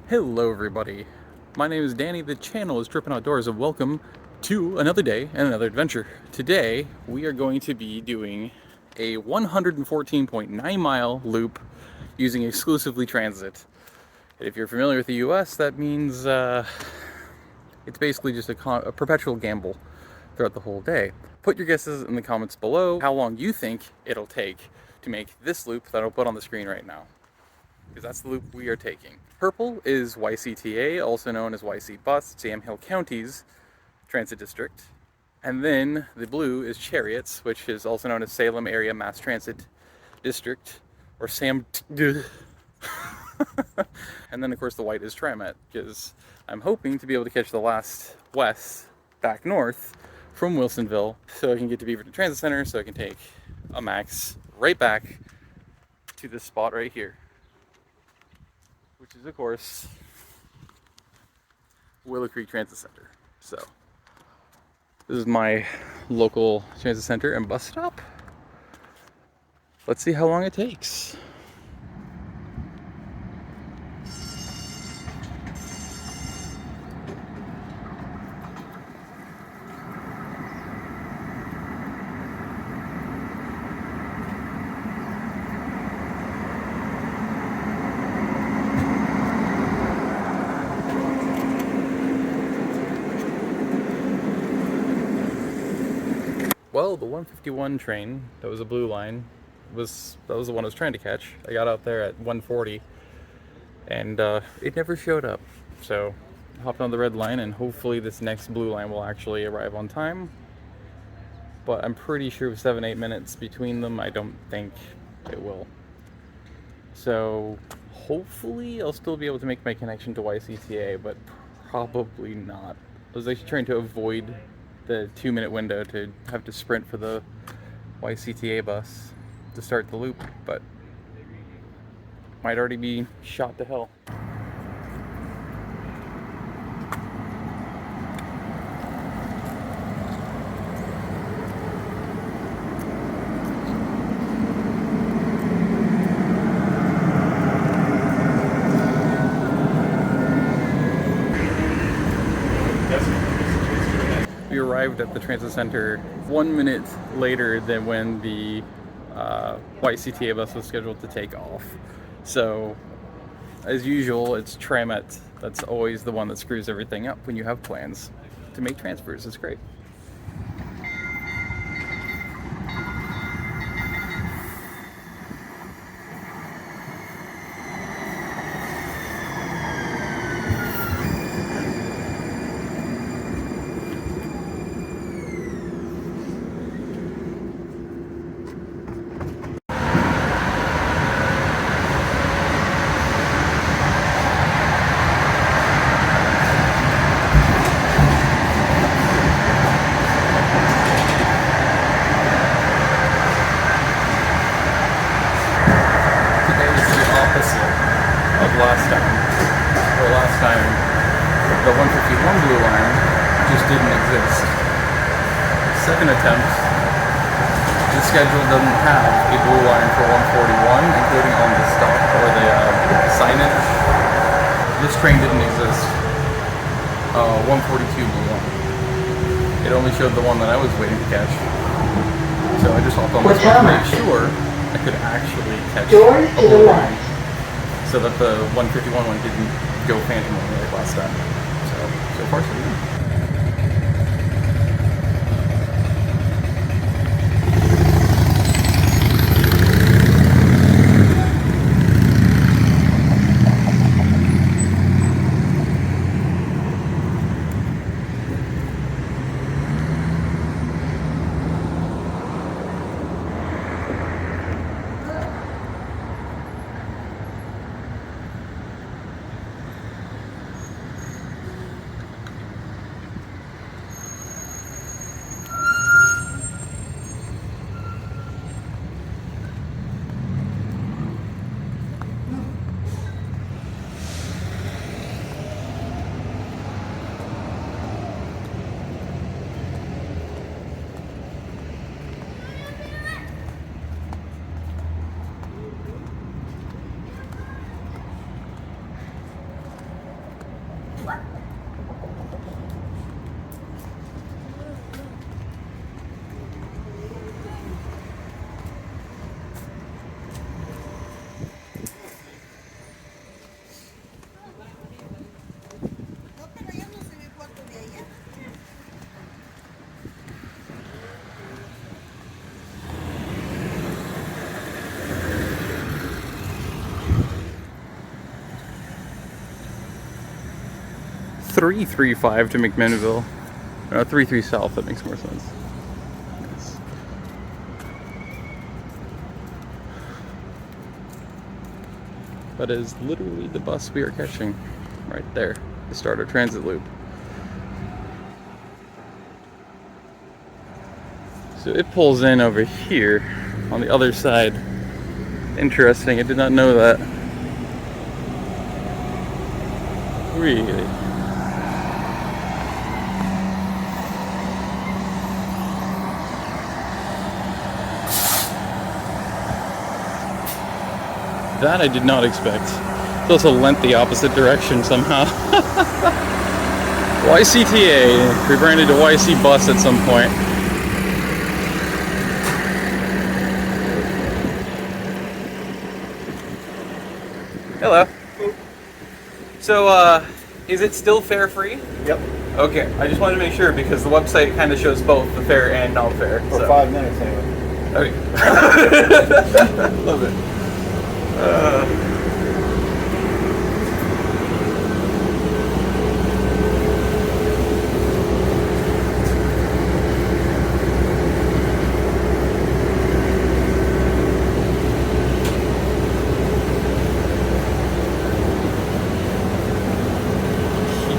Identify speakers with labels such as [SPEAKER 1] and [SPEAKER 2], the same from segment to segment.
[SPEAKER 1] Hello everybody, my name is Danny, the channel is Trippin Outdoors, and welcome to another day and another adventure. Today we are going to be doing a 114.9 mile loop using exclusively transit. And if you're familiar with the US, that means it's basically just a perpetual gamble throughout the whole day. Put your guesses in the comments below how long you think it'll take to make this loop that I'll put on the screen right now, because that's the loop we are taking. Purple is YCTA, also known as YC Bus, it's Yamhill County's transit district. And then the blue is Cherriots, which is also known as Salem Area Mass Transit District, or SAM. And then of course the white is TriMet, because I'm hoping to be able to catch the last west back north from Wilsonville, so I can get to Beaverton Transit Center, so I can take a Max right back to this spot right here, which is of course Willow Creek Transit Center. So this is my local transit center and bus stop. Let's see how long it takes. Well, the 151 train, that was a blue line, that was the one I was trying to catch. I got out there at 1:40 and it never showed up. So I hopped on the red line, and hopefully this next blue line will actually arrive on time. But I'm pretty sure with 7-8 minutes between them, I don't think it will. So hopefully I'll still be able to make my connection to YCTA, but probably not. I was actually trying to avoid the 2-minute window to have to sprint for the YCTA bus to start the loop, but might already be shot to hell. We arrived at the transit center 1 minute later than when the YCTA bus was scheduled to take off. So, as usual, it's TriMet that's always the one that screws everything up when you have plans to make transfers. It's great. Last time, the 151 Blue Line just didn't exist. Second attempt, the schedule doesn't have a Blue Line for 141, including on the stop or the signage. This train didn't exist. 142 Blue Line. It only showed the one that I was waiting to catch. So I just hopped on this one to make sure I could actually catch a Blue Line, so that the 151 one didn't go phantom on me like last time. So far so good. .335 to McMinnville. No, 33 South, that makes more sense. Yes. That is literally the bus we are catching right there, the start of transit loop. So it pulls in over here on the other side. Interesting, I did not know that. Really? That I did not expect. It also lent the opposite direction somehow. YCTA, rebranded to YC Bus at some point. Hello. So, is it still fare free?
[SPEAKER 2] Yep.
[SPEAKER 1] Okay, I just wanted to make sure because the website kind of shows both the fare and non-fare.
[SPEAKER 2] For 5 minutes anyway.
[SPEAKER 1] Okay. Love it.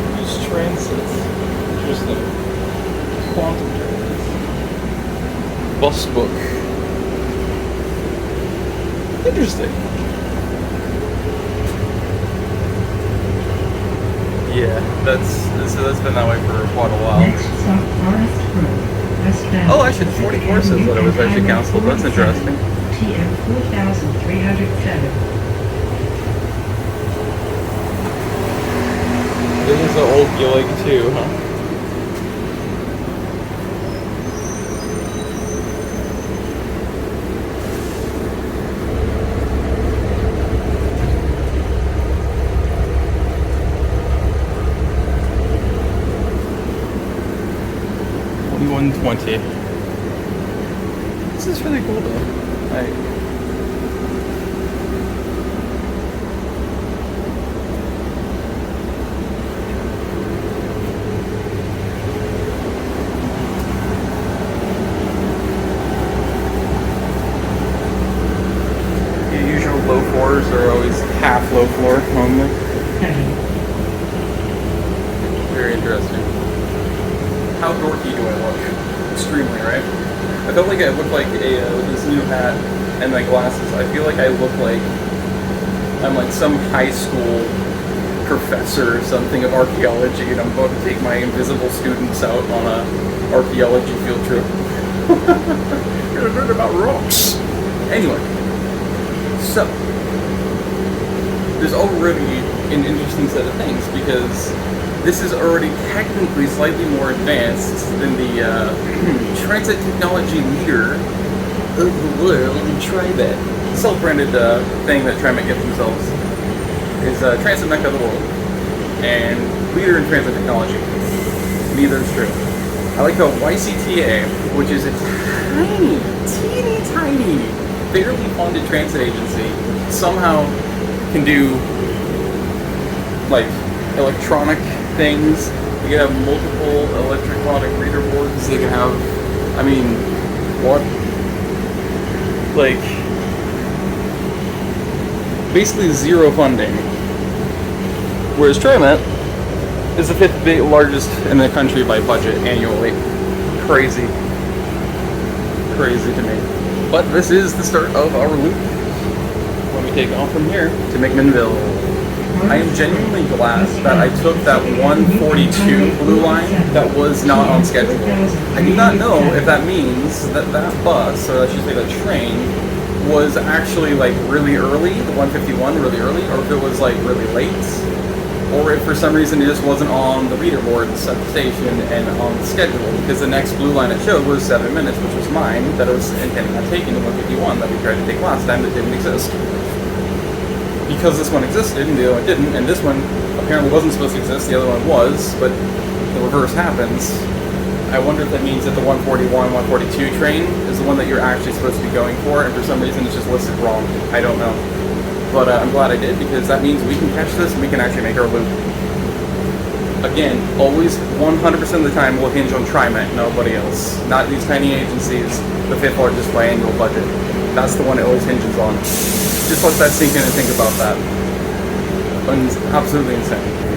[SPEAKER 1] Hughes Transit. Interesting. Quantum Transit. Bus book. Interesting. Yeah, that's been that way for quite a while. Oh, actually, 44 says that it was actually canceled. That's interesting.
[SPEAKER 3] TM 4307.
[SPEAKER 1] This is an old Gillig too, huh? $21.20. This is really cool though. Like, the usual low floors are always half low floor only. Very interesting. How dorky do I look? Extremely, right? I felt like I looked like a, with this new hat and my glasses, I feel like I look like I'm like some high school professor or something of archaeology and I'm about to take my invisible students out on a archaeology field trip. You're gonna learn about rocks. Anyway, so there's already an interesting set of things because this is already technically slightly more advanced than the transit technology leader of the world, TriMet. Self-branded thing that TriMet gives themselves is transit mecca of the world and leader in transit technology. Neither is true. I like how YCTA, which is a teeny, barely funded transit agency, somehow can do like electronic things. You can have multiple electronic reader boards. They can have, I mean, what? Like, basically zero funding. Whereas TriMet is the 5th largest in the country by budget annually. Crazy to me. But this is the start of our loop. When we take off from here to McMinnville. I am genuinely glad that I took that 142 Blue Line that was not on schedule. I do not know if that means that that bus, or I should say that train, was actually like really early, the 151 really early, or if it was like really late, or if but for some reason it just wasn't on the reader boards at the station and on the schedule, because the next blue line it showed was 7 minutes, which was mine, that I was intending on taking, the 151 that we tried to take last time that didn't exist. Because this one existed and the other one didn't, and this one apparently wasn't supposed to exist, the other one was, but the reverse happens. I wonder if that means that the 141, 142 train is the one that you're actually supposed to be going for, and for some reason it's just listed wrong. I don't know. But I'm glad I did, because that means we can catch this and we can actually make our loop. Again, always 100% of the time we'll hinge on TriMet, nobody else. Not these tiny agencies, the 5th largest by annual budget. That's the one it always hinges on. Just let that sink in and think about that. It's absolutely insane.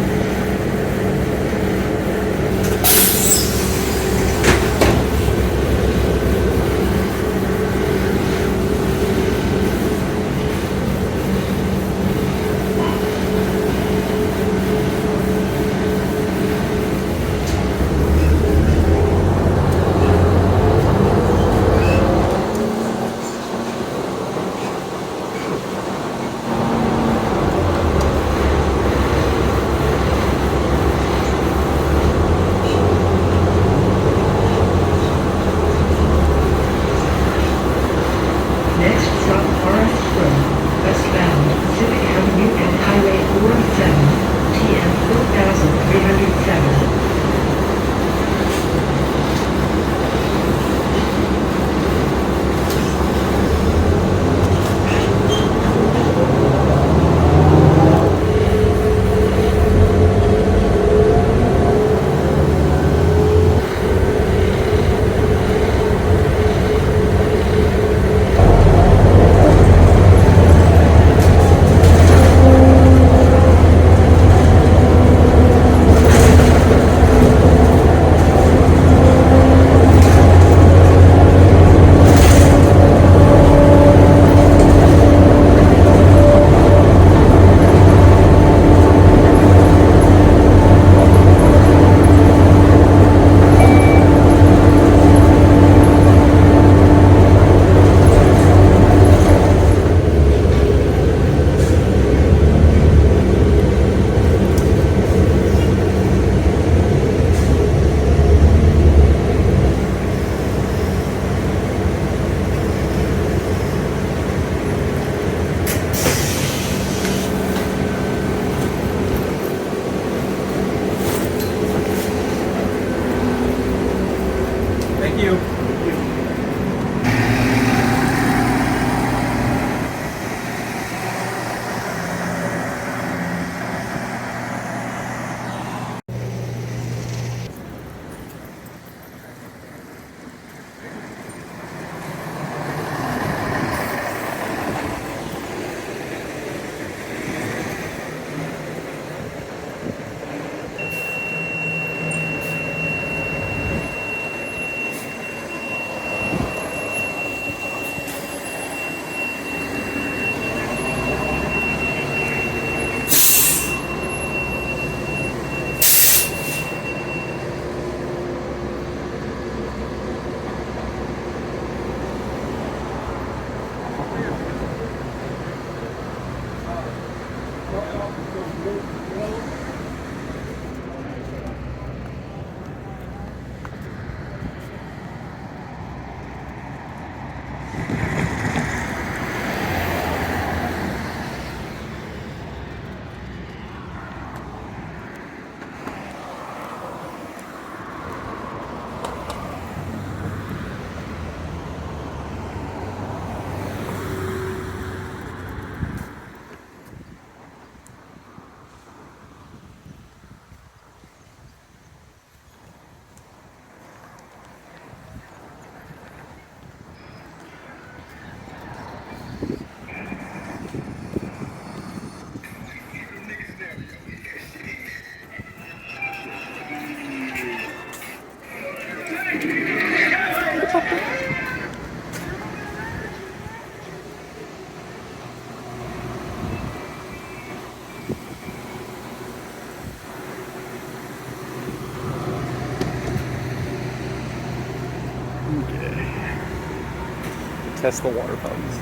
[SPEAKER 2] test the water pumps.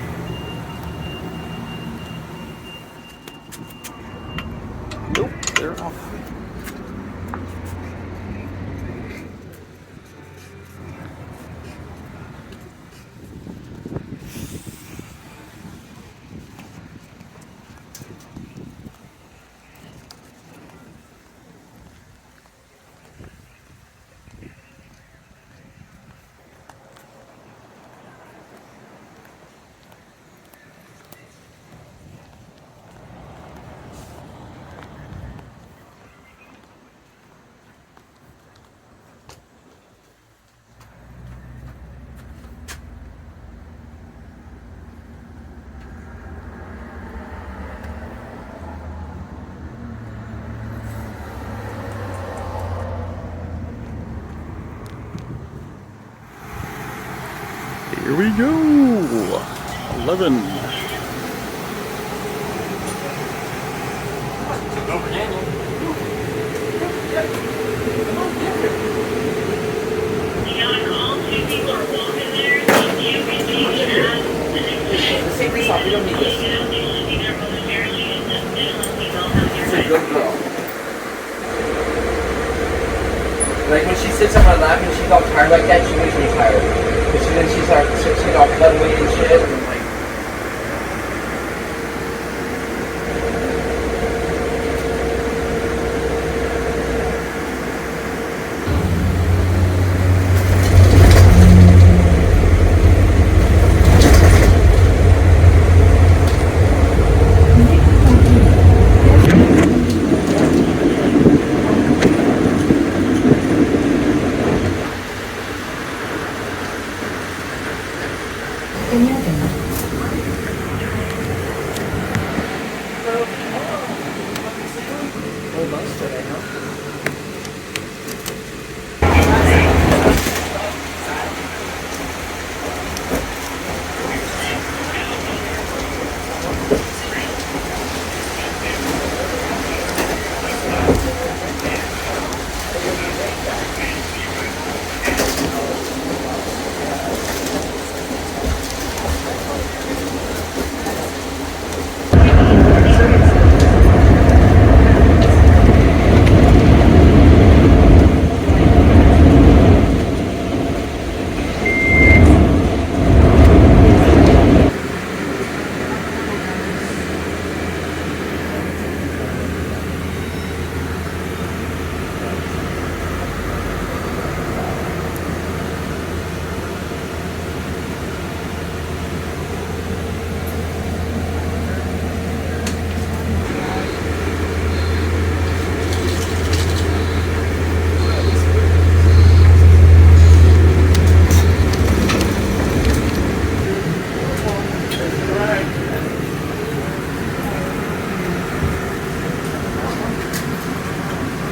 [SPEAKER 1] Nope, they're off. Here we go. 11.
[SPEAKER 2] Take this off, we don't need this. She's a good girl. Like when she sits on my lap and she's all tired like that, she makes me tired. Because then she's all blood weight and shit. And I'm like,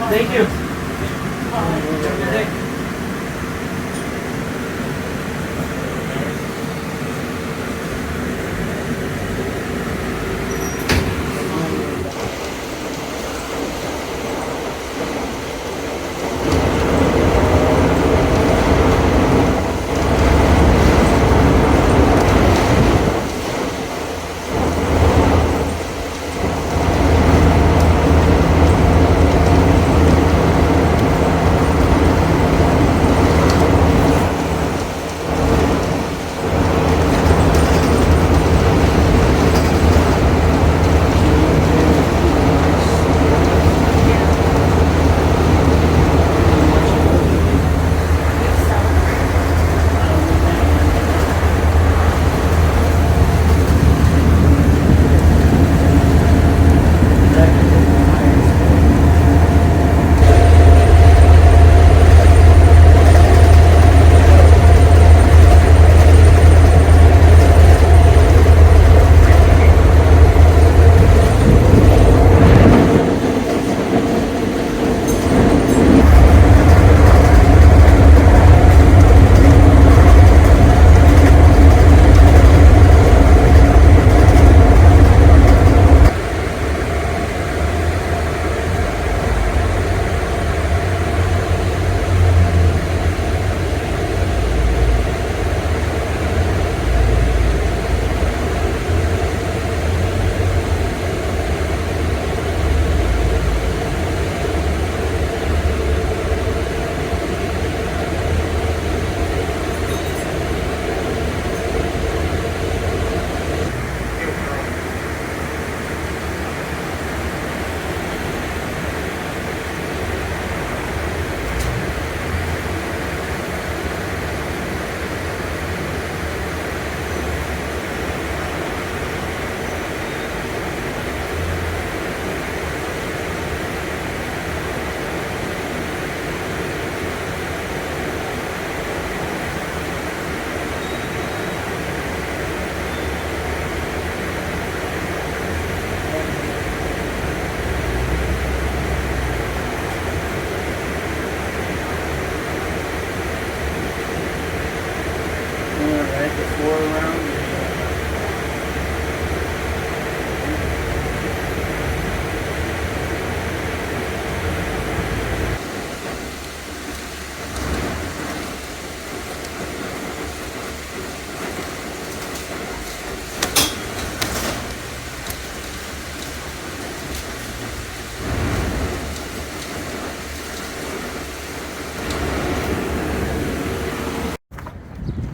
[SPEAKER 2] thank you.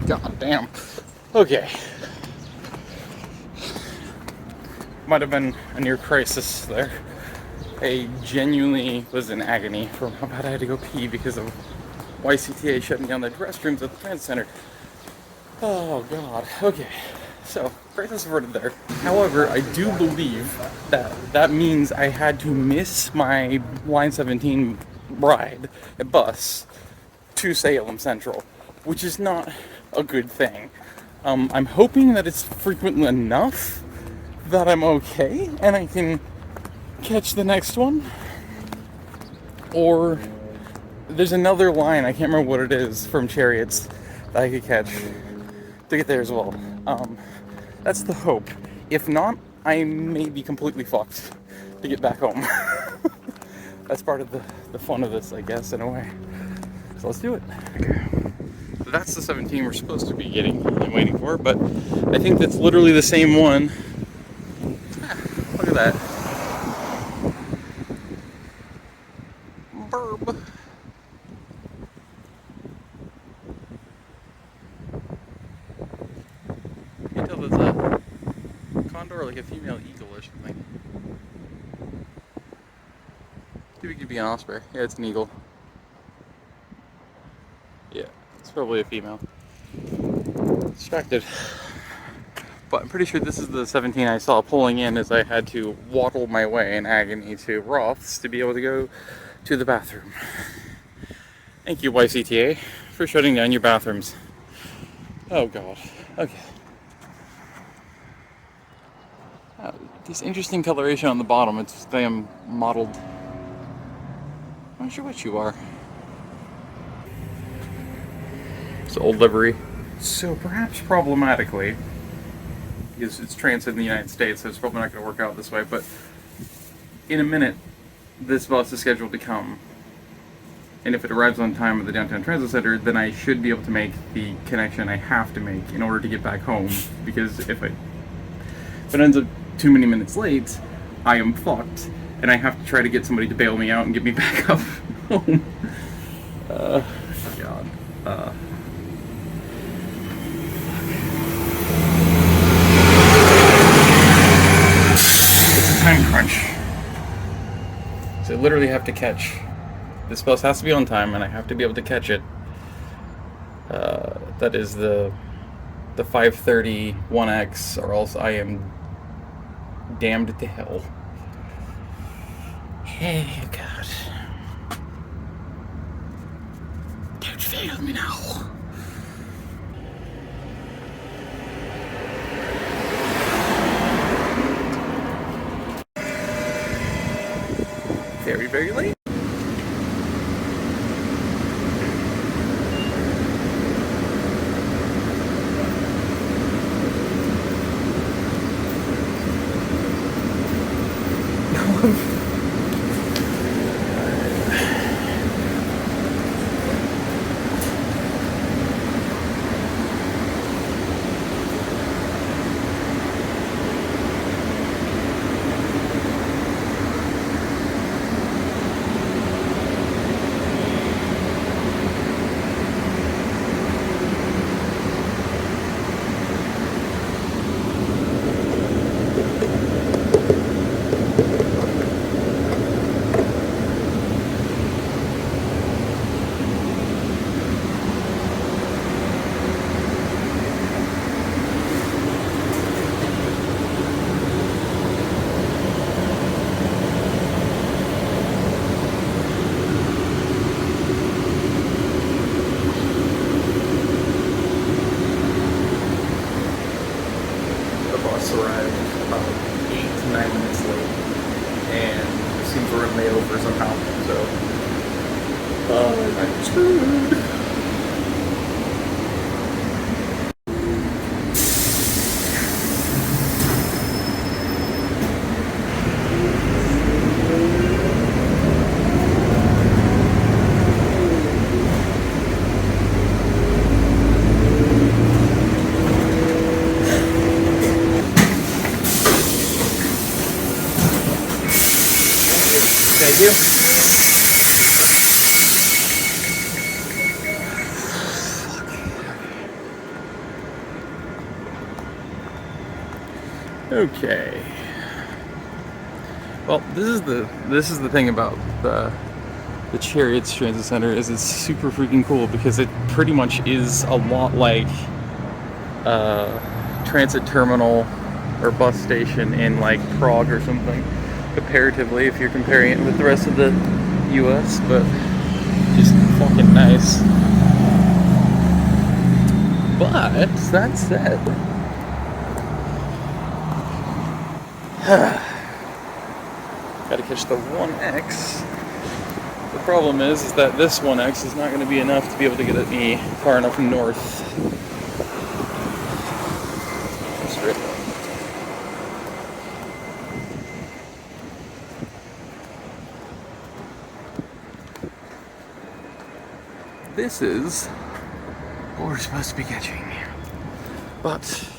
[SPEAKER 1] God damn. Okay. Might have been a near crisis there. I genuinely was in agony from how bad I had to go pee because of YCTA shutting down the restrooms at the transit center. Oh god. Okay. So, crisis averted there. However, I do believe that that means I had to miss my Line 17 ride, a bus, to Salem Central, which is not a good thing. I'm hoping that it's frequent enough that I'm okay and I can catch the next one. Or there's another line, I can't remember what it is, from Cherriots that I could catch to get there as well. That's the hope. If not, I may be completely fucked to get back home. That's part of the fun of this, I guess, in a way. So let's do it. Okay. That's the 17 we're supposed to be getting and waiting for, but I think that's literally the same one. Look at that. Burb. You can tell there's a condor or like a female eagle or something. Maybe it could be an osprey. Yeah, it's an eagle. Yeah, it's probably a female. Distracted. But I'm pretty sure this is the 17 I saw pulling in as I had to waddle my way in agony to Roth's to be able to go to the bathroom. Thank you, YCTA, for shutting down your bathrooms. Oh god. Okay. This interesting coloration on the bottom. It's them modeled. I'm not sure what you are. It's old livery. So perhaps problematically, because it's transit in the United States, so it's probably not going to work out this way, but in a minute, this bus is scheduled to come. And if it arrives on time at the downtown transit center, then I should be able to make the connection I have to make in order to get back home. Because if it ends up too many minutes late, I am fucked, and I have to try to get somebody to bail me out and get me back up home. God. It's a time crunch. So I literally have to catch. This bus has to be on time, and I have to be able to catch it. That is the 5:30 1X, or else I am damned to hell. Hey, God. Don't fail me now. Very, very late. Arrived about 8 to 9 minutes late, and it seems we're in layover somehow, so I'm screwed. Thank you. Okay. Well, this is the thing about the Cherriots Transit Center is it's super freaking cool because it pretty much is a lot like transit terminal or bus station in like Prague or something, comparatively, if you're comparing it with the rest of the US, but just fucking nice. But that said, gotta catch the 1X. The problem is that this 1X is not going to be enough to be able to get me far enough north. Straight up. This is what we're supposed to be catching. But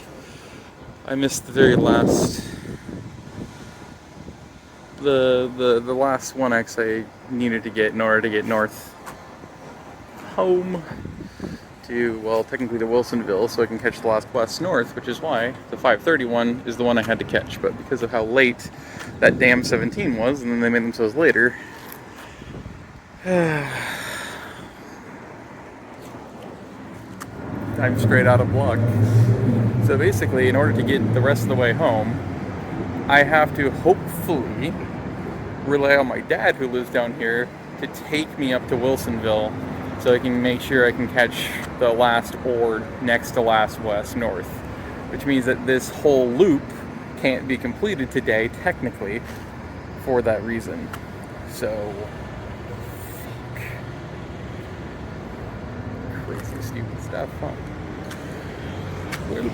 [SPEAKER 1] I missed the very last the last 1X I needed to get in order to get north home to, well, technically to Wilsonville, so I can catch the last West North, which is why the 531 is the one I had to catch. But because of how late that damn 17 was, and then they made themselves later, I'm straight out of luck. So basically, in order to get the rest of the way home, I have to hopefully rely on my dad, who lives down here, to take me up to Wilsonville so I can make sure I can catch the last or next to last West North, which means that this whole loop can't be completed today, technically, for that reason. So, fuck. Crazy stupid stuff, huh? Well,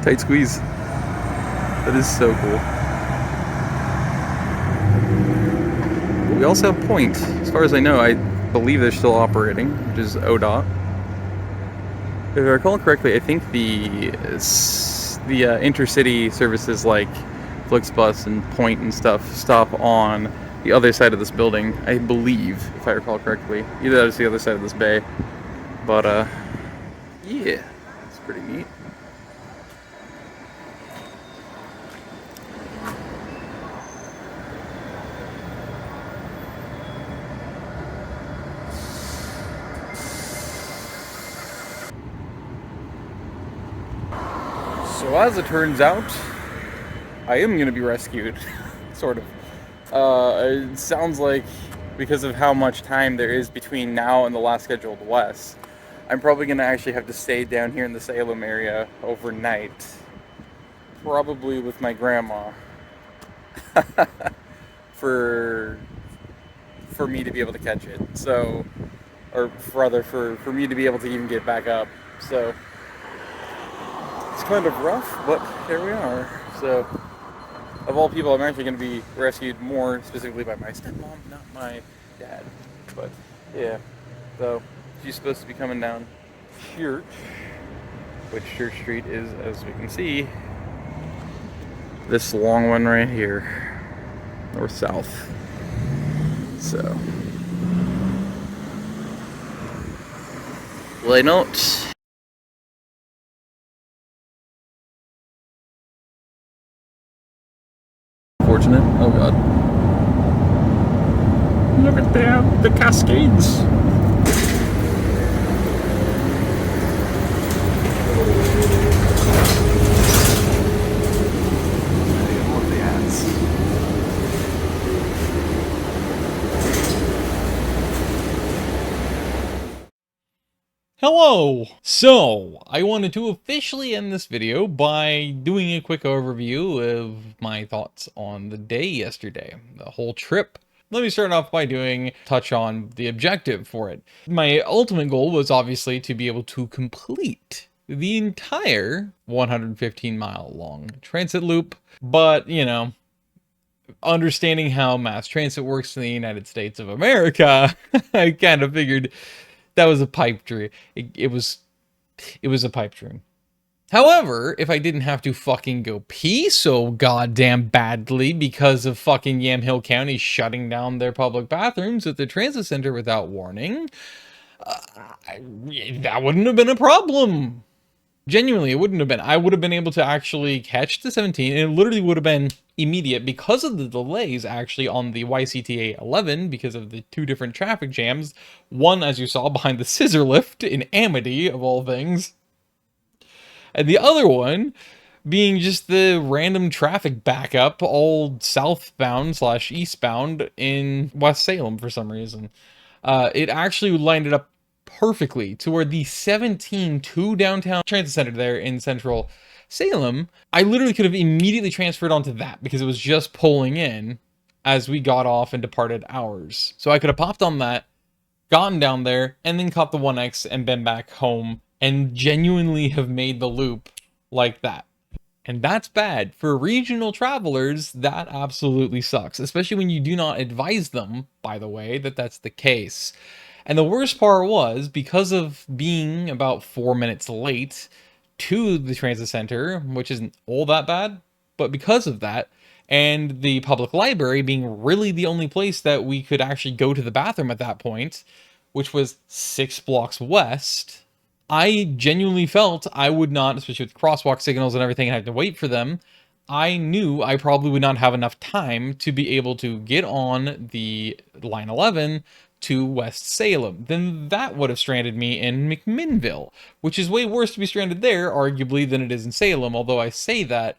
[SPEAKER 1] tight squeeze. That is so cool. We also have Point. As far as I know, I believe they're still operating, which is ODOT. If I recall correctly, I think the intercity services like Flixbus and Point and stuff stop on the other side of this building, I believe, if I recall correctly. Either that or the other side of this bay. But, yeah, it's pretty neat. So as it turns out, I am going to be rescued, sort of. It sounds like because of how much time there is between now and the last scheduled WES, I'm probably going to actually have to stay down here in the Salem area overnight. Probably with my grandma. for me to be able to catch it. So, or rather for me to be able to even get back up. So, it's kind of rough, but here we are. So, of all people, I'm actually going to be rescued more specifically by my stepmom, not my dad. But, yeah. So, she's supposed to be coming down Church, which Church Street is, as we can see, this long one right here, north-south. So, why not? Fortunate. Oh god. Look at that, the Cascades. Hello! So, I wanted to officially end this video by doing a quick overview of my thoughts on the day yesterday, the whole trip. Let me start off by touch on the objective for it. My ultimate goal was obviously to be able to complete the entire 115-mile long transit loop, but, you know, understanding how mass transit works in the United States of America, I kind of figured that was a pipe dream. It was a pipe dream. However, if I didn't have to fucking go pee so goddamn badly because of fucking Yamhill County shutting down their public bathrooms at the transit center without warning, that wouldn't have been a problem. Genuinely, it wouldn't have been. I would have been able to actually catch the 17, and it literally would have been immediate because of the delays actually on the YCTA 11 because of the two different traffic jams. One, as you saw, behind the scissor lift in Amity, of all things. And the other one being just the random traffic backup, all southbound / eastbound in West Salem for some reason. It actually lined it up perfectly to where the 17 to downtown transit center there in central Salem, I literally could have immediately transferred onto that because it was just pulling in as we got off and departed hours. So I could have popped on that, gotten down there, and then caught the 1X and been back home and genuinely have made the loop like that. And that's bad. For regional travelers, that absolutely sucks, especially when you do not advise them, by the way, that that's the case. And the worst part was, because of being about 4 minutes late to the transit center, which isn't all that bad, but because of that, and the public library being really the only place that we could actually go to the bathroom at that point, which was 6 blocks west, I genuinely felt I would not, especially with crosswalk signals and everything, and I had to wait for them. I knew I probably would not have enough time to be able to get on the line 11 to West Salem. Then that would have stranded me in McMinnville, which is way worse to be stranded there, arguably, than it is in Salem, although I say that,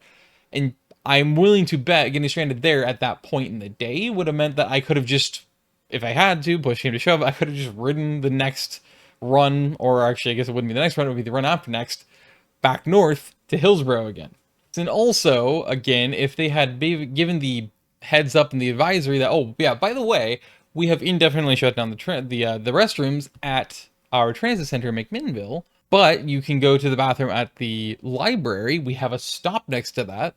[SPEAKER 1] and I'm willing to bet getting stranded there at that point in the day would have meant that I could have just, if I had to, push him to shove, I could have just ridden the next run, or actually I guess it wouldn't be the next run, it would be the run after next, back north to Hillsboro again. And also, again, if they had given the heads up in the advisory that, oh yeah, by the way, we have indefinitely shut down the restrooms at our transit center in McMinnville, but you can go to the bathroom at the library. We have a stop next to that.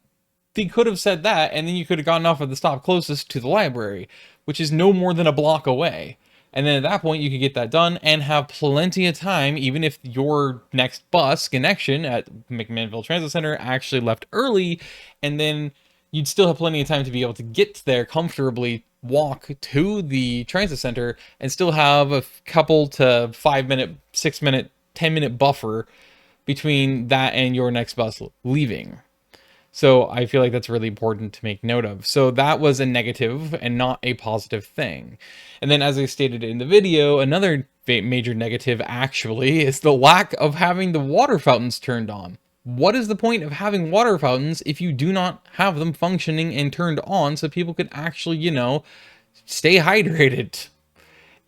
[SPEAKER 1] They could have said that, and then you could have gotten off at the stop closest to the library, which is no more than a block away. And then at that point, you could get that done and have plenty of time, even if your next bus connection at McMinnville Transit Center actually left early, and then you'd still have plenty of time to be able to get there comfortably, walk to the transit center, and still have a couple to 5 minute, 6 minute, 10-minute buffer between that and your next bus leaving. So I feel like that's really important to make note of. So that was a negative and not a positive thing. And then, as I stated in the video, another major negative actually is the lack of having the water fountains turned on. What is the point of having water fountains if you do not have them functioning and turned on so people could actually, you know, stay hydrated?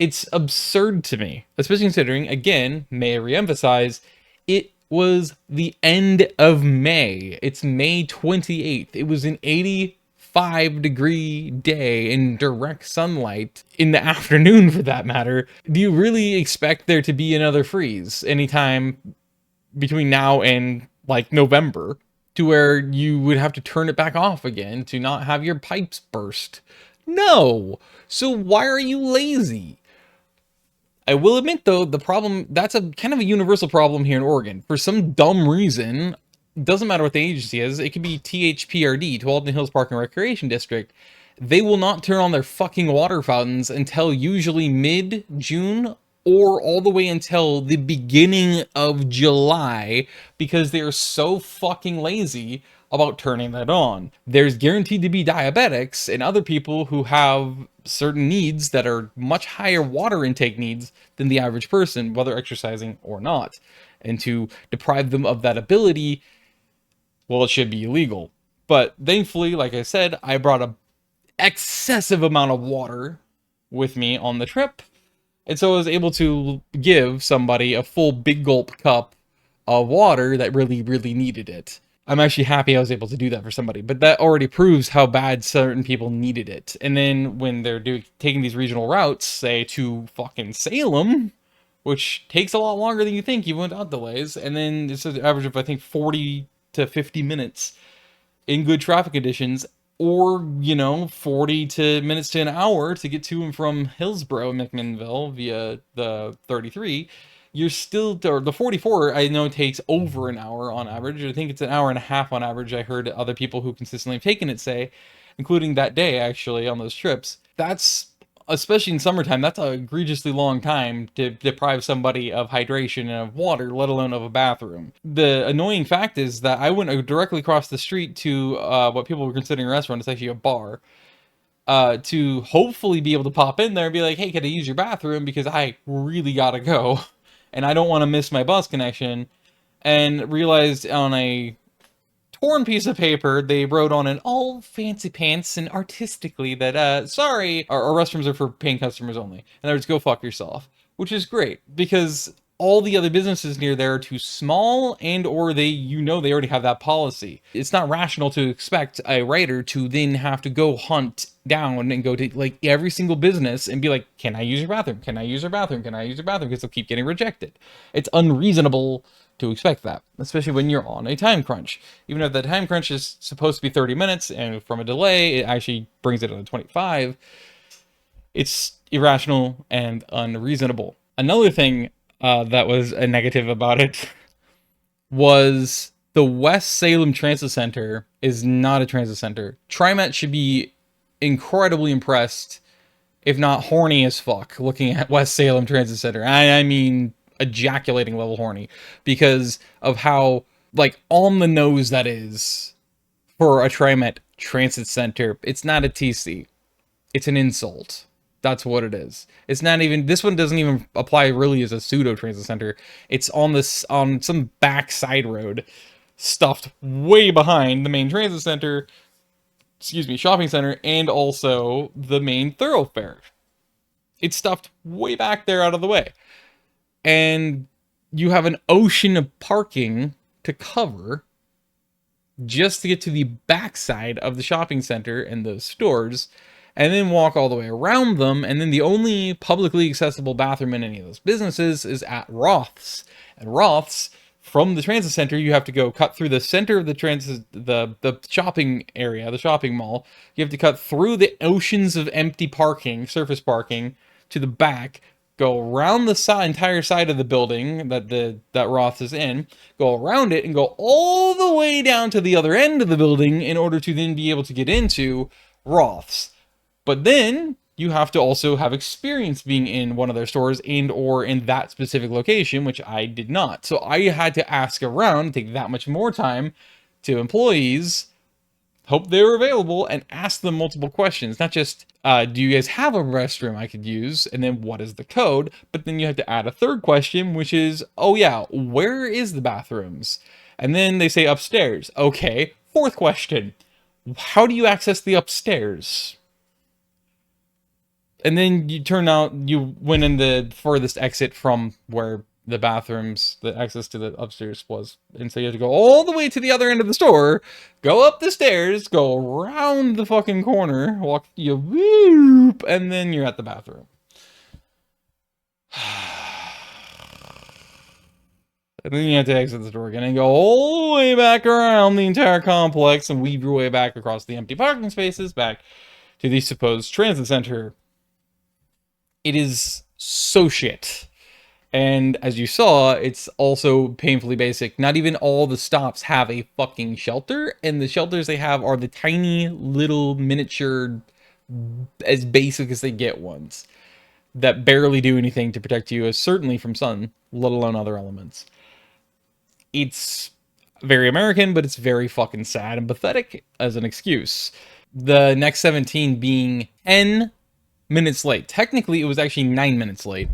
[SPEAKER 1] It's absurd to me, especially considering, again, may I reemphasize, it was the end of May. It's May 28th. It was an 85-degree day in direct sunlight in the afternoon, for that matter. Do you really expect there to be another freeze anytime between now and like November, to where you would have to turn it back off again to not have your pipes burst? No. So why are you lazy? I will admit, though, the problem, that's a kind of a universal problem here in Oregon. For some dumb reason, doesn't matter what the agency is, it could be THPRD, Tualatin Hills Park and Recreation District, they will not turn on their fucking water fountains until usually mid-June or all the way until the beginning of July, because they are so fucking lazy about turning that on. There's guaranteed to be diabetics and other people who have certain needs that are much higher water intake needs than the average person, whether exercising or not. And to deprive them of that ability, well, it should be illegal. But thankfully, like I said, I brought a excessive amount of water with me on the trip. And so I was able to give somebody a full big gulp cup of water that really, really needed it. I'm actually happy I was able to do that for somebody, but that already proves how bad certain people needed it. And then when they're taking these regional routes, say to fucking Salem, which takes a lot longer than you think, even without delays, and then it's an average of, I think, 40 to 50 minutes in good traffic conditions, or, you know, 40 minutes to an hour to get to and from Hillsboro, McMinnville via the 33, you're still, or the 44 I know takes over an hour on average. I think it's an hour and a half on average. I heard other people who consistently have taken it say, including that day actually on those trips. That's, especially in summertime, that's an egregiously long time to deprive somebody of hydration and of water, let alone of a bathroom. The annoying fact is that I went directly across the street to what people were considering a restaurant. It's actually a bar. To hopefully be able to pop in there and be like, hey, can I use your bathroom? Because I really gotta go. And I don't want to miss my bus connection. And realized on a torn piece of paper, they wrote on it all fancy pants and artistically that, sorry, our restrooms are for paying customers only. In other words, go fuck yourself. Which is great, because all the other businesses near there are too small, and or they, they already have that policy. It's not rational to expect a writer to then have to go hunt down and go to like every single business and be like, can I use your bathroom? Can I use your bathroom? Can I use your bathroom? Because they'll keep getting rejected. It's unreasonable to expect that, especially when you're on a time crunch. Even if the time crunch is supposed to be 30 minutes, and from a delay, it actually brings it to 25, it's irrational and unreasonable. Another thing that was a negative about it was the West Salem Transit Center is not a transit center. TriMet should be incredibly impressed, if not horny as fuck, looking at West Salem Transit Center. I mean, ejaculating level horny, because of how, like, on the nose that is for a TriMet Transit Center. It's not a TC. It's an insult. That's what it is. It's not even, this one doesn't even apply really as a pseudo transit center. It's on some back side road, stuffed way behind the main transit center, shopping center, and also the main thoroughfare. It's stuffed way back there out of the way. And you have an ocean of parking to cover just to get to the backside of the shopping center and those stores, and then walk all the way around them. And then the only publicly accessible bathroom in any of those businesses is at Roth's. And Roth's, from the transit center, you have to go cut through the center of the the shopping area, the shopping mall. You have to cut through the oceans of empty parking, surface parking, to the back, go around the entire side of the building that Roth's is in, go around it, and go all the way down to the other end of the building in order to then be able to get into Roth's. But then you have to also have experience being in one of their stores and or in that specific location, which I did not. So I had to ask around, take that much more time to employees, hope they were available, and ask them multiple questions. Not just, do you guys have a restroom I could use? And then what is the code? But then you have to add a third question, which is, oh yeah, where is the bathrooms? And then they say upstairs. Okay, fourth question. How do you access the upstairs? And then you went in the furthest exit from where the bathrooms, the access to the upstairs was. And so you have to go all the way to the other end of the store, go up the stairs, go around the fucking corner, walk, whoop, and then you're at the bathroom. And then you have to exit the store again and go all the way back around the entire complex and weave your way back across the empty parking spaces back to the supposed transit center. It is so shit. And as you saw, it's also painfully basic. Not even all the stops have a fucking shelter, and the shelters they have are the tiny little miniature, as basic as they get ones, that barely do anything to protect you, certainly from sun, let alone other elements. It's very American, but it's very fucking sad and pathetic as an excuse. The next 17 being 10 minutes late. Technically, it was actually 9 minutes late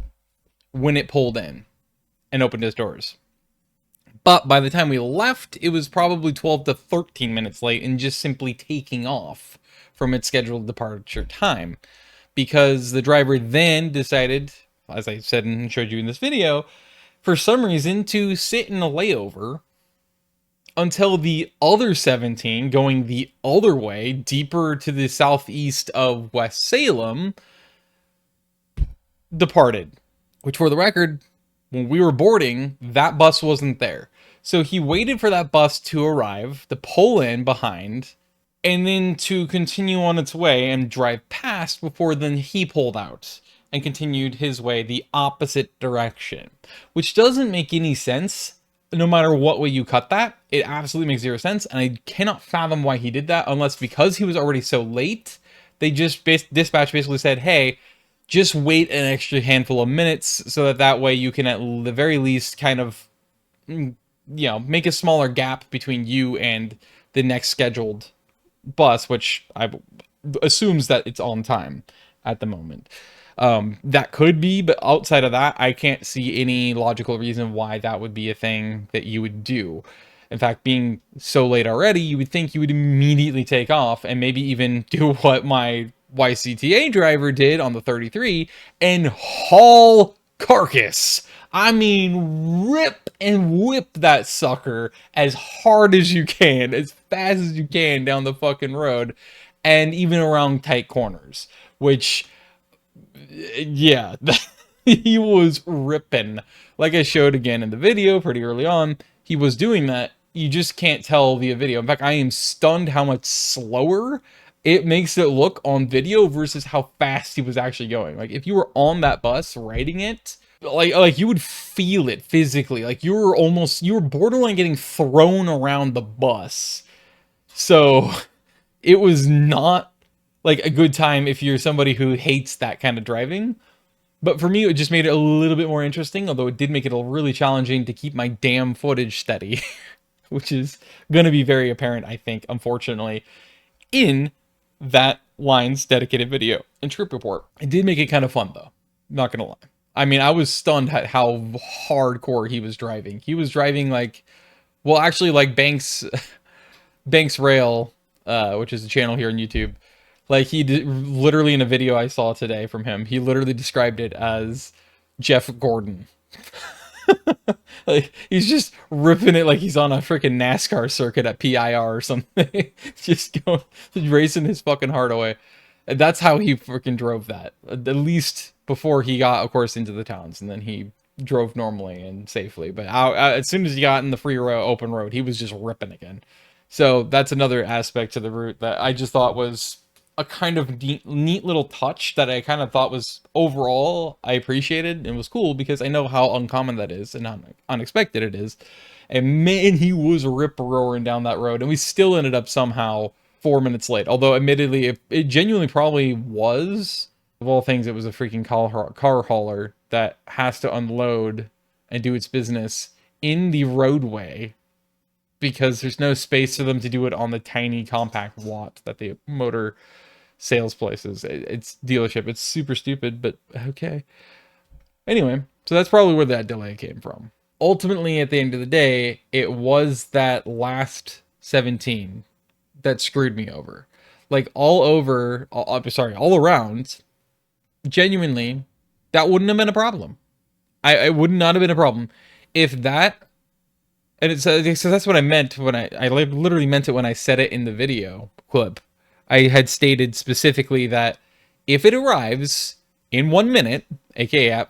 [SPEAKER 1] when it pulled in and opened its doors. But by the time we left, it was probably 12 to 13 minutes late and just simply taking off from its scheduled departure time. Because the driver then decided, as I said and showed you in this video, for some reason to sit in a layover until the other 17, going the other way, deeper to the southeast of West Salem, departed. Which, for the record, when we were boarding, that bus wasn't there. So he waited for that bus to arrive, to pull in behind, and then to continue on its way and drive past before then he pulled out. and continued his way the opposite direction, which doesn't make any sense. No matter what way you cut that, it absolutely makes zero sense, and I cannot fathom why he did that, unless because he was already so late, they just dispatch basically said, hey, just wait an extra handful of minutes so that way you can at the very least kind of, you know, make a smaller gap between you and the next scheduled bus, which assumes that it's on time at the moment. That could be, but outside of that, I can't see any logical reason why that would be a thing that you would do. In fact, being so late already, you would think you would immediately take off and maybe even do what my YCTA driver did on the 33 and haul carcass. I mean, rip and whip that sucker as hard as you can, as fast as you can down the fucking road, and even around tight corners, which, yeah, he was ripping. Like I showed again in the video pretty early on, he was doing that. You just can't tell via video. In fact, I am stunned how much slower it makes it look on video versus how fast he was actually going. Like, if you were on that bus riding it, like you would feel it physically. Like, you were borderline getting thrown around the bus. So it was not like a good time if you're somebody who hates that kind of driving. But for me, it just made it a little bit more interesting, although it did make it really challenging to keep my damn footage steady, which is going to be very apparent, I think, unfortunately, in that line's dedicated video and trip report. It did make it kind of fun, though. Not going to lie. I mean, I was stunned at how hardcore he was driving. He was driving like, well, actually, like Banks Rail, which is a channel here on YouTube. Like, he did, literally in a video I saw today from him, he literally described it as Jeff Gordon. Like, he's just ripping it like he's on a freaking NASCAR circuit at PIR or something. Just going, racing his fucking heart away. And that's how he freaking drove that. At least before he got, of course, into the towns. And then he drove normally and safely. But as soon as he got in the free road, open road, he was just ripping again. So that's another aspect to the route that I just thought was a kind of neat little touch that I kind of thought was overall I appreciated and was cool, because I know how uncommon that is and how unexpected it is. And man, he was rip-roaring down that road, and we still ended up somehow 4 minutes late. Although admittedly, it genuinely probably was, of all things, it was a freaking car hauler that has to unload and do its business in the roadway, because there's no space for them to do it on the tiny compact lot that the motor sales places. It's dealership. It's super stupid, but okay. Anyway, so that's probably where that delay came from. Ultimately, at the end of the day, it was that last 17 that screwed me over. Like, all around, genuinely, that wouldn't have been a problem. I would not have been a problem if that. And so that's what I meant when I literally meant it when I said it in the video clip. I had stated specifically that if it arrives in 1 minute, aka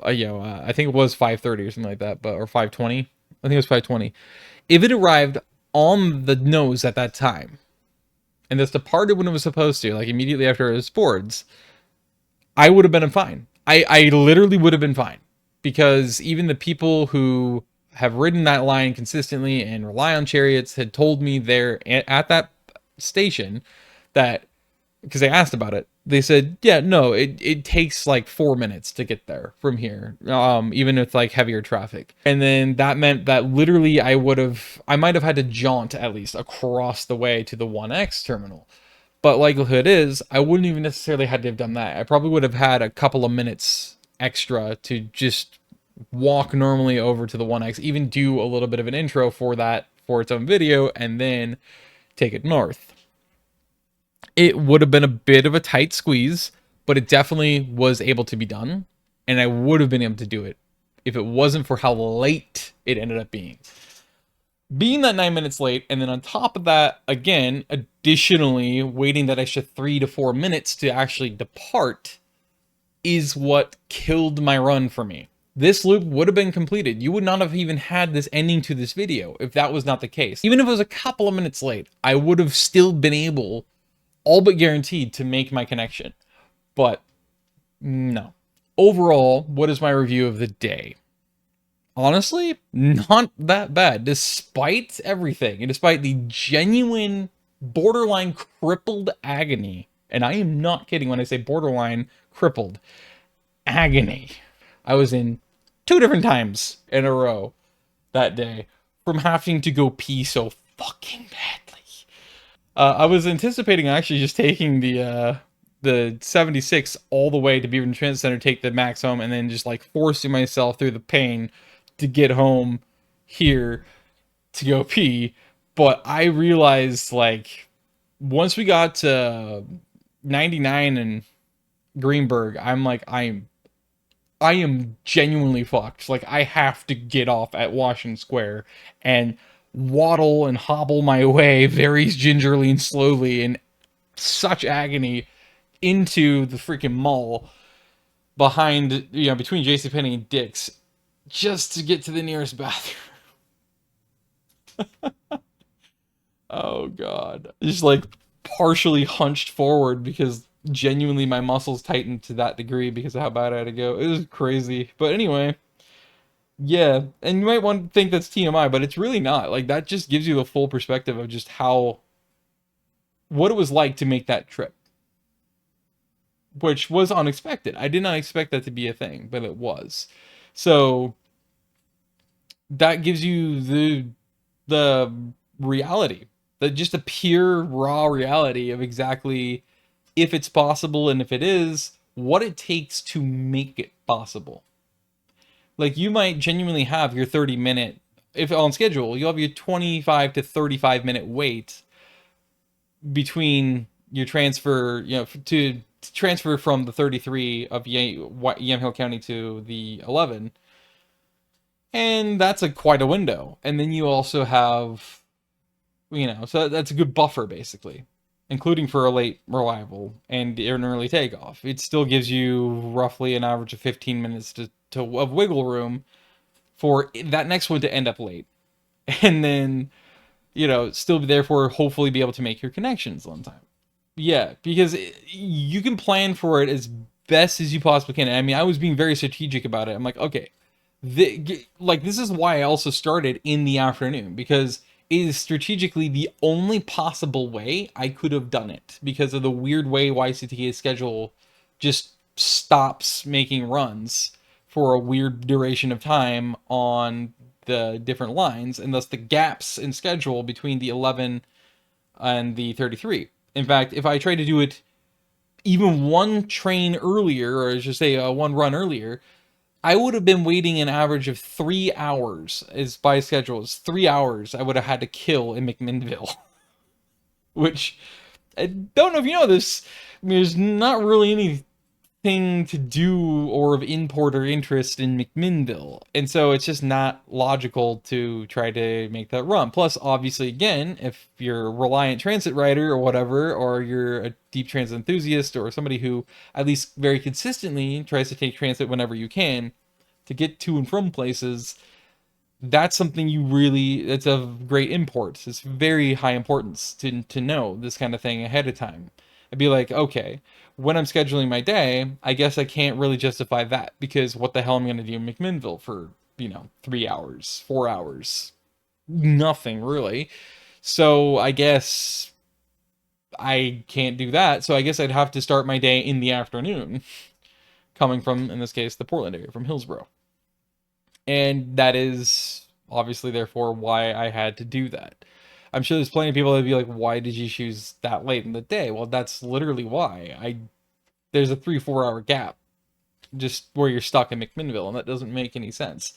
[SPEAKER 1] I think it was 5:30 or something like that, or 5:20. I think it was 5:20. If it arrived on the nose at that time, and this departed when it was supposed to, like immediately after it was boards, I would have been fine. I literally would have been fine, because even the people who have ridden that line consistently and rely on Cherriots had told me there at that station that, because they asked about it, they said, yeah, no, it takes like 4 minutes to get there from here, even with like heavier traffic. And then that meant that literally I might have had to jaunt at least across the way to the 1X terminal. But likelihood is I wouldn't even necessarily had to have done that. I probably would have had a couple of minutes extra to just walk normally over to the 1X, even do a little bit of an intro for its own video, and then take it north. It would have been a bit of a tight squeeze, but it definitely was able to be done, and I would have been able to do it if it wasn't for how late it ended up being. Being that 9 minutes late, and then on top of that, again, additionally, waiting that extra 3 to 4 minutes to actually depart is what killed my run for me. This loop would have been completed. You would not have even had this ending to this video if that was not the case. Even if it was a couple of minutes late, I would have still been able, all but guaranteed, to make my connection. But No. Overall, what is my review of the day? Honestly, not that bad, despite everything, and despite the genuine borderline crippled agony. And I am not kidding when I say borderline crippled agony. I was in 2 different times in a row that day from having to go pee so fucking badly. I was anticipating actually just taking the 76 all the way to Beaverton Transit Center, take the Max home, and then just like forcing myself through the pain to get home here to go pee. But I realized, like, once we got to 99 and Greenberg, I'm like, I am genuinely fucked. Like, I have to get off at Washington Square and waddle and hobble my way very gingerly and slowly in such agony into the freaking mall behind, between JCPenney and Dick's, just to get to the nearest bathroom. Oh god. Just like partially hunched forward because genuinely my muscles tightened to that degree because of how bad I had to go. It was crazy. But anyway, yeah. And you might want to think that's TMI, but it's really not. Like, that just gives you the full perspective of just what it was like to make that trip. Which was unexpected. I did not expect that to be a thing, but it was. So that gives you the reality, just a pure raw reality of exactly if it's possible, and if it is, what it takes to make it possible. Like, you might genuinely have your 30-minute, if on schedule, you'll have your 25 to 35-minute wait between your transfer, to transfer from the 33 of Yamhill County to the 11. And that's quite a window. And then you also have, so that's a good buffer, basically, including for a late arrival and an early takeoff. It still gives you roughly an average of 15 minutes of wiggle room for that next one to end up late. And then, still therefore hopefully be able to make your connections on time. Yeah, because you can plan for it as best as you possibly can. I mean, I was being very strategic about it. I'm like, okay, this is why I also started in the afternoon, because it is strategically the only possible way I could have done it, because of the weird way YCTA's schedule just stops making runs for a weird duration of time on the different lines, and thus the gaps in schedule between the 11 and the 33. In fact, if I tried to do it even one train earlier, or I should say one run earlier, I would have been waiting an average of 3 hours. Is by schedule, it's 3 hours I would have had to kill in McMinnville. Which, I don't know if you know this, I mean, there's not really anything to do or of import or interest in McMinnville. And so it's just not logical to try to make that run. Plus, obviously, again, if you're a reliant transit rider or whatever, or you're a deep transit enthusiast or somebody who at least very consistently tries to take transit whenever you can to get to and from places, that's something it's of great import. It's very high importance to know this kind of thing ahead of time. I'd be like, okay, when I'm scheduling my day, I guess I can't really justify that, because what the hell am I going to do in McMinnville for, 3 hours, 4 hours? Nothing, really. So I guess I can't do that. So I guess I'd have to start my day in the afternoon, coming from, in this case, the Portland area, from Hillsboro. And that is obviously, therefore, why I had to do that. I'm sure there's plenty of people that'd be like, why did you choose that late in the day? Well, that's literally why. There's a 3-4 hour gap just where you're stuck in McMinnville, and that doesn't make any sense.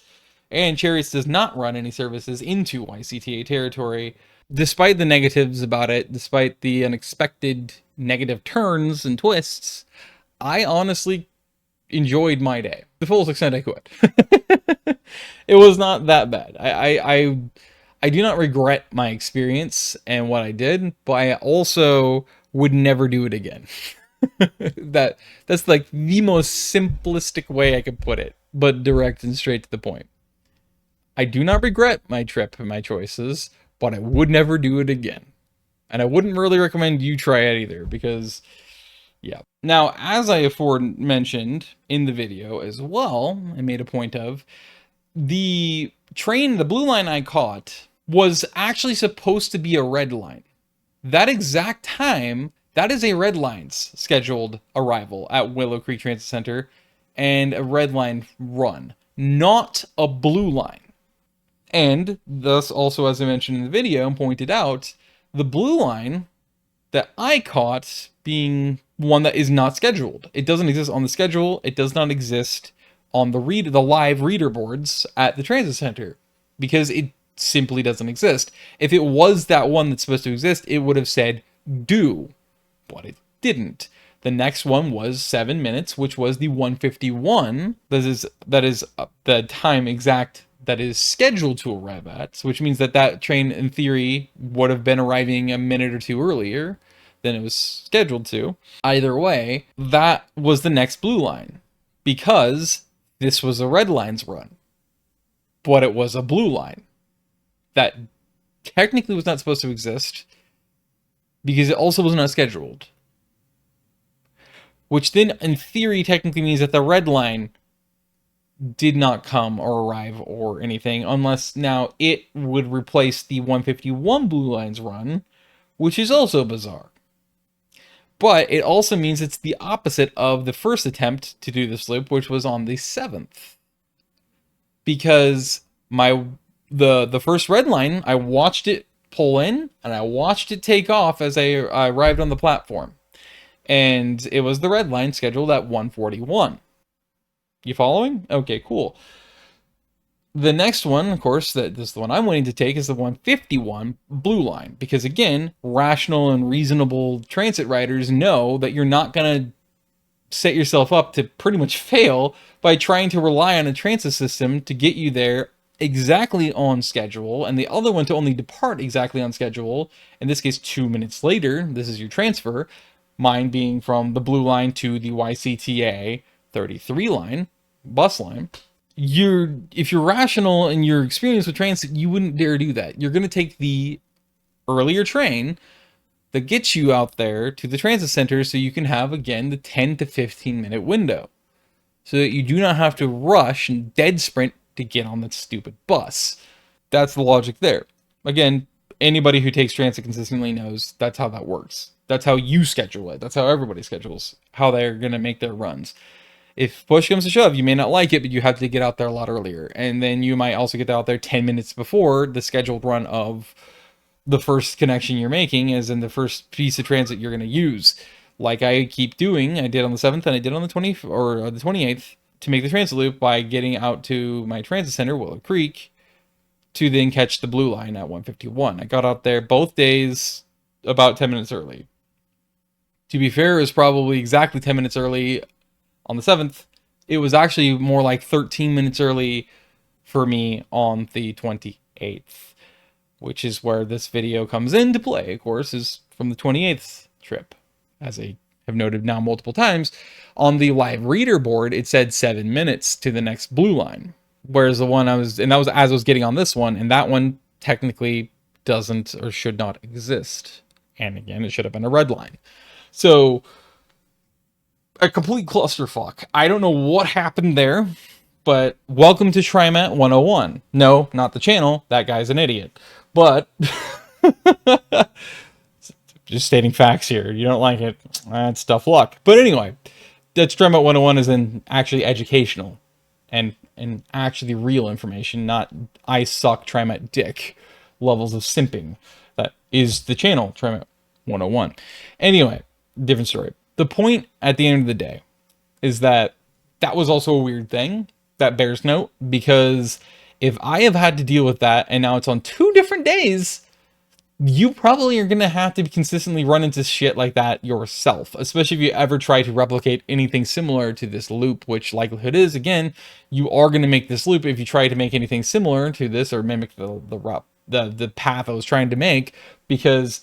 [SPEAKER 1] And Cherriots does not run any services into YCTA territory, despite the negatives about it, despite the unexpected negative turns and twists. I honestly enjoyed my day, the fullest extent I could. It was not that bad. I do not regret my experience and what I did, but I also would never do it again. That's like the most simplistic way I could put it, but direct and straight to the point. I do not regret my trip and my choices, but I would never do it again. And I wouldn't really recommend you try it either, because Yeah. Now, as I aforementioned in the video as well, I made a point of, the train, the blue line I caught, was actually supposed to be a red line. That exact time, that is a red line's scheduled arrival at Willow Creek Transit Center and a red line run, not a blue line. And thus, also as I mentioned in the video and pointed out, the blue line that I caught being one that is not scheduled. It doesn't exist on the schedule. It does not exist on the live reader boards at the transit center because it simply doesn't exist. If it was that one that's supposed to exist, it would have said due, but it didn't. The next one was 7 minutes, which was the 151. That is the time exact that is scheduled to arrive at, which means that that train, in theory, would have been arriving a minute or two earlier than it was scheduled to. Either way, that was the next blue line, because this was a red line's run, but it was a blue line that technically was not supposed to exist, because it also was not scheduled. Which then, in theory, technically means that the red line did not come or arrive or anything, unless now it would replace the 151 blue line's run, which is also bizarre. But it also means it's the opposite of the first attempt to do this loop, which was on the 7th. Because the first red line, I watched it pull in, and I watched it take off as I arrived on the platform. And it was the red line scheduled at 1:41. You following? Okay, cool. The next one, of course, that this is the one I'm waiting to take, is the 151 blue line. Because again, rational and reasonable transit riders know that you're not going to set yourself up to pretty much fail by trying to rely on a transit system to get you there exactly on schedule, and the other one to only depart exactly on schedule. In this case, 2 minutes later, this is your transfer. Mine being from the blue line to the YCTA 33 line, bus line. If you're rational and you're experienced with transit, you wouldn't dare do that. You're going to take the earlier train that gets you out there to the transit center so you can have, again, the 10 to 15 minute window. So that you do not have to rush and dead sprint to get on that stupid bus. That's the logic there. Again, anybody who takes transit consistently knows that's how that works. That's how you schedule it. That's how everybody schedules, how they're going to make their runs. If push comes to shove, you may not like it, but you have to get out there a lot earlier. And then you might also get out there 10 minutes before the scheduled run of the first connection you're making, as in the first piece of transit you're going to use. Like I keep doing, I did on the 7th and I did on the 20th or the 28th to make the transit loop by getting out to my transit center, Willow Creek, to then catch the blue line at 151. I got out there both days about 10 minutes early. To be fair, it was probably exactly 10 minutes early on the 7th. It was actually more like 13 minutes early for me on the 28th, which is where this video comes into play, of course, is from the 28th trip. As I have noted now multiple times, on the live reader board, it said 7 minutes to the next blue line. Whereas the one that was as I was getting on this one, and that one technically doesn't or should not exist. And again, it should have been a red line. So, a complete clusterfuck. I don't know what happened there, but welcome to TriMet 101. No, not the channel. That guy's an idiot. But, just stating facts here. You don't like it, that's tough luck. But anyway, that's TriMet 101 is in actually educational and actually real information, not I suck TriMet dick levels of simping. That is the channel, TriMet 101. Anyway, different story. The point at the end of the day is that was also a weird thing that bears note, because if I have had to deal with that and now it's on 2 different days, you probably are going to have to consistently run into shit like that yourself, especially if you ever try to replicate anything similar to this loop, which likelihood is, again, you are going to make this loop if you try to make anything similar to this or mimic the path I was trying to make, because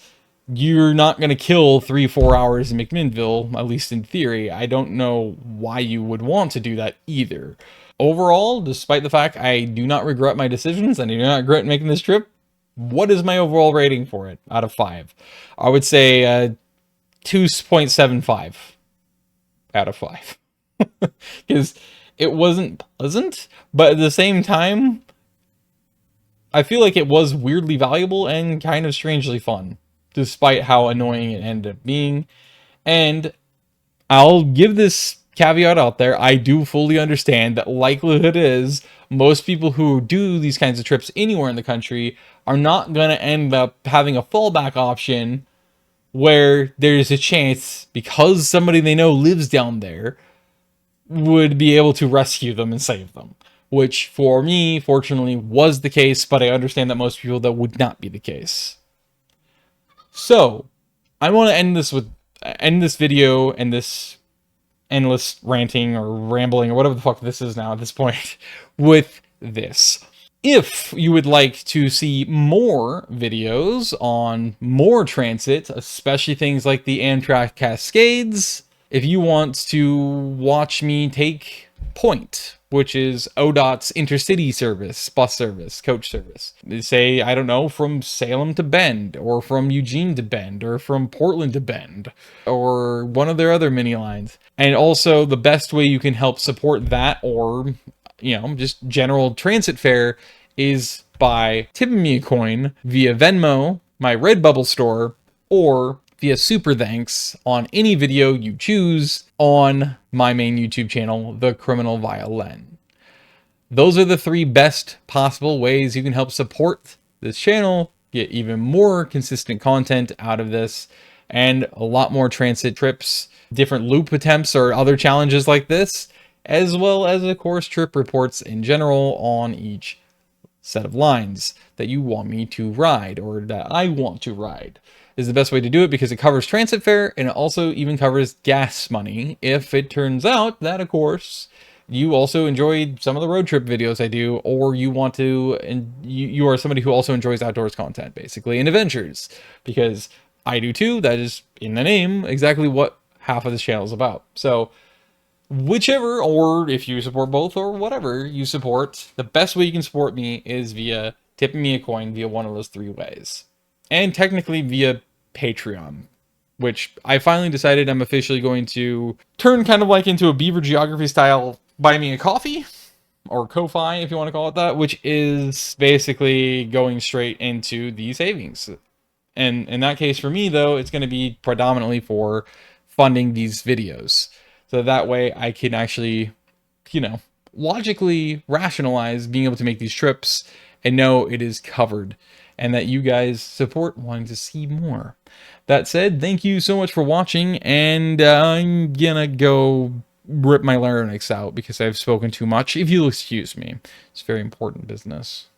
[SPEAKER 1] you're not going to kill 3-4 hours in McMinnville, at least in theory. I don't know why you would want to do that either. Overall, despite the fact I do not regret my decisions, and I do not regret making this trip, what is my overall rating for it out of 5? I would say 2.75. out of 5. Because it wasn't pleasant, but at the same time, I feel like it was weirdly valuable and kind of strangely fun, despite how annoying it ended up being. And I'll give this caveat out there. I do fully understand that likelihood is most people who do these kinds of trips anywhere in the country are not going to end up having a fallback option where there's a chance, because somebody they know lives down there, would be able to rescue them and save them. Which, for me, fortunately, was the case, but I understand that most people that would not be the case. So, I want to end this video and this endless ranting or rambling or whatever the fuck this is now at this point with this. If you would like to see more videos on more transit, especially things like the Amtrak Cascades, if you want to watch me take Point, which is ODOT's intercity service, bus service, coach service. They say, I don't know, from Salem to Bend, or from Eugene to Bend, or from Portland to Bend, or one of their other mini lines. And also, the best way you can help support that, or, you know, just general transit fare, is by tipping me a coin via Venmo, my Redbubble store, or via Super Thanks on any video you choose on my main YouTube channel, The Criminal Violin. Those are the 3 best possible ways you can help support this channel, get even more consistent content out of this, and a lot more transit trips, different loop attempts or other challenges like this, as well as, of course, trip reports in general on each set of lines that you want me to ride, or that I want to ride. Is the best way to do it because it covers transit fare and it also even covers gas money if it turns out that, of course, you also enjoyed some of the road trip videos I do, or you want to, and you are somebody who also enjoys outdoors content, basically, and adventures, because I do too. That is in the name exactly what half of this channel is about. So whichever, or if you support both or whatever you support, the best way you can support me is via tipping me a coin via one of those 3 ways. And technically via Patreon, which I finally decided I'm officially going to turn kind of like into a Beaver Geography style buy me a coffee, or Ko-Fi if you want to call it that, which is basically going straight into the savings. And in that case for me though, it's going to be predominantly for funding these videos. So that way I can actually, you know, logically rationalize being able to make these trips and know it is covered, and that you guys support wanting to see more. That said, thank you so much for watching, and I'm gonna go rip my larynx out because I've spoken too much, if you'll excuse me. It's very important business.